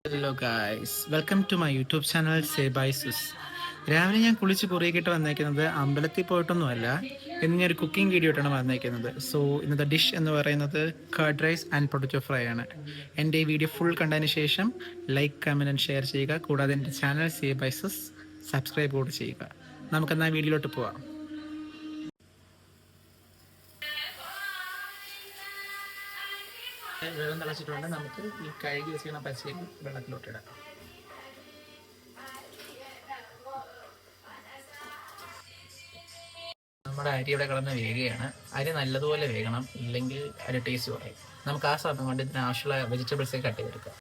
Hello guys, welcome to my YouTube channel say bye സുസ്. രാവിലെ ഞാൻ കുളിച്ച് കുറിയിക്കിട്ട് വന്നേക്കുന്നത് അമ്പലത്തിൽ പോയിട്ടൊന്നുമല്ല, ഇന്ന് ഞാൻ ഒരു കുക്കിംഗ് വീഡിയോ ആയിട്ടാണ് വന്നേക്കുന്നത്. സോ ഇന്നത്തെ ഡിഷ് എന്ന് പറയുന്നത് curd rice and potato fry ആണ്. എൻ്റെ ഈ വീഡിയോ ഫുൾ കണ്ടതിന് ശേഷം ലൈക്ക്, കമൻറ്റ് ആൻഡ് ഷെയർ ചെയ്യുക. കൂടാതെ എൻ്റെ ചാനൽ സേ ബൈ സുസ് സബ്സ്ക്രൈബ് കൂടി ചെയ്യുക. നമുക്കെന്നാൽ വീഡിയോയിലോട്ട് പോവാം. വെള്ളം തിളച്ചിട്ടുണ്ട്. നമുക്ക് ഈ കഴുകി വെച്ചിരിക്കുന്ന പച്ചരി വെള്ളത്തിലോട്ടിടാം. നമ്മുടെ അരി ഇവിടെ കിടന്ന് വേകുകയാണ്. അരി നല്ലതുപോലെ വേകണം, ഇല്ലെങ്കിൽ അതിൻ്റെ ടേസ്റ്റ് കുറയും. നമുക്ക് ആ സമയം കൊണ്ട് ഇതിന് ആവശ്യമുള്ള വെജിറ്റബിൾസ് കട്ട് ചെയ്തെടുക്കാം.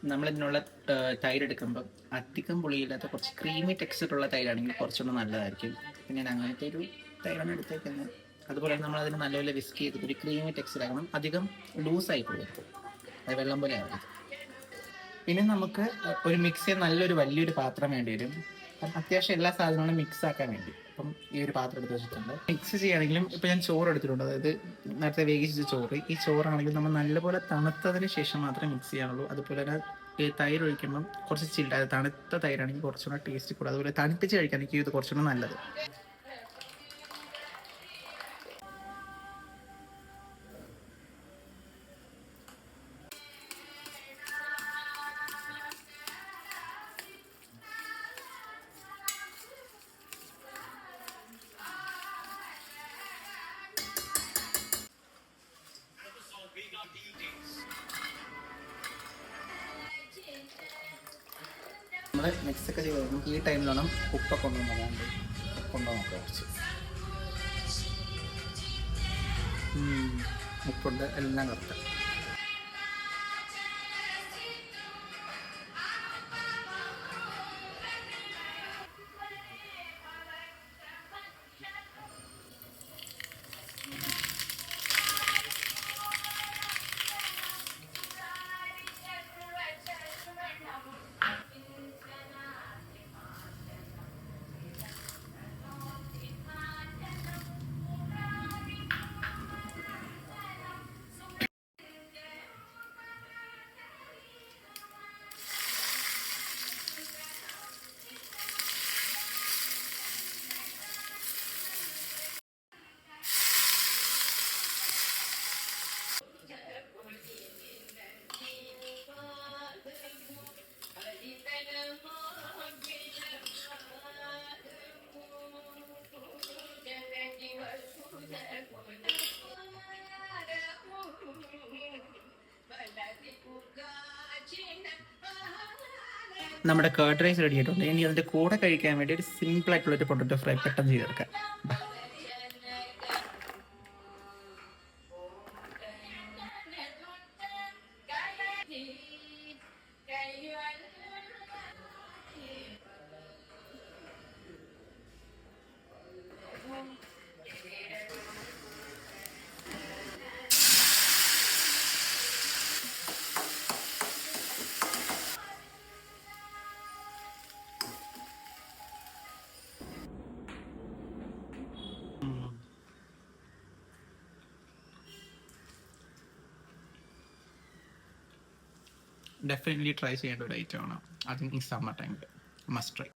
നമ്മളിതിനുള്ള തൈര് എടുക്കുമ്പോൾ അധികം പുളിയില്ലാത്ത കുറച്ച് ക്രീമി ടെക്സ്ചറുള്ള തൈരാണെങ്കിൽ കുറച്ചുകൂടെ നല്ലതായിരിക്കും. പിന്നെ ഞാൻ അങ്ങനത്തെ ഒരു തൈരാണ് എടുത്തേക്കുന്നത്. അതുപോലെ നമ്മളതിന് നല്ലപോലെ വിസ്ക് ചെയ്തിട്ട് ഒരു ക്രീമി ടെക്സ്ചർ ആക്കണം. അധികം ലൂസായി പോകരുത്, അത് വെള്ളം പോലെ ആവരുത്. പിന്നെ നമുക്ക് ഒരു മിക്സ് ചെയ്യാൻ നല്ലൊരു വലിയൊരു പാത്രം വേണ്ടി വരും. അത്യാവശ്യം എല്ലാ സാധനങ്ങളും മിക്സ് ആക്കാൻ വേണ്ടി. അപ്പം ഈ ഒരു പാത്രം എടുത്ത് വെച്ചിട്ടുണ്ട്. മിക്സ് ചെയ്യുകയാണെങ്കിലും ഇപ്പം ഞാൻ ചോറ് എടുത്തിട്ടുണ്ട്, അതായത് നേരത്തെ വേവിച്ച ചോറ്. ഈ ചോറാണെങ്കിലും നമ്മൾ നല്ലപോലെ തണുത്തതിന് ശേഷം മാത്രമേ മിക്സ് ചെയ്യാനുള്ളൂ. അതുപോലെ തന്നെ ഈ തൈര് ഒഴിക്കുമ്പം കുറച്ച് ചില്ല, തണുത്ത തൈരാണെങ്കിൽ കുറച്ചുകൂടെ ടേസ്റ്റ് കൂടും. അതുപോലെ തണുപ്പിച്ച് കഴിക്കാൻ എനിക്ക് ഇത് കുറച്ചുകൂടെ നല്ലത്. നമ്മൾ മിക്സൊക്കെ ചെയ്ത് നമുക്ക് ഈ ടൈമിൽ വേണം ഉപ്പൊക്കെ കൊണ്ടുവന്നല്ലാണ്ട് കൊണ്ടുവന്നൊക്കെ കുറച്ച് ഉപ്പുണ്ട്, എല്ലാം കറക്റ്റ്. നമ്മുടെ കർഡ് റൈസ് റെഡി ആയിട്ടുണ്ട്. ഇനി അതിൻ്റെ കൂടെ കഴിക്കാൻ വേണ്ടി ഒരു സിമ്പിൾ ആയിട്ടുള്ള ഒരു പൊട്ടറ്റോ ഫ്രൈ പെട്ടെന്ന് ചെയ്തെടുക്കാം. ഡെഫിനറ്റ്ലി ട്രൈ ചെയ്യേണ്ട ഒരു ഐറ്റമാണ്. അതും ഈ സമ്മർ ടൈമിൽ മസ്റ്റ് ട്രൈ.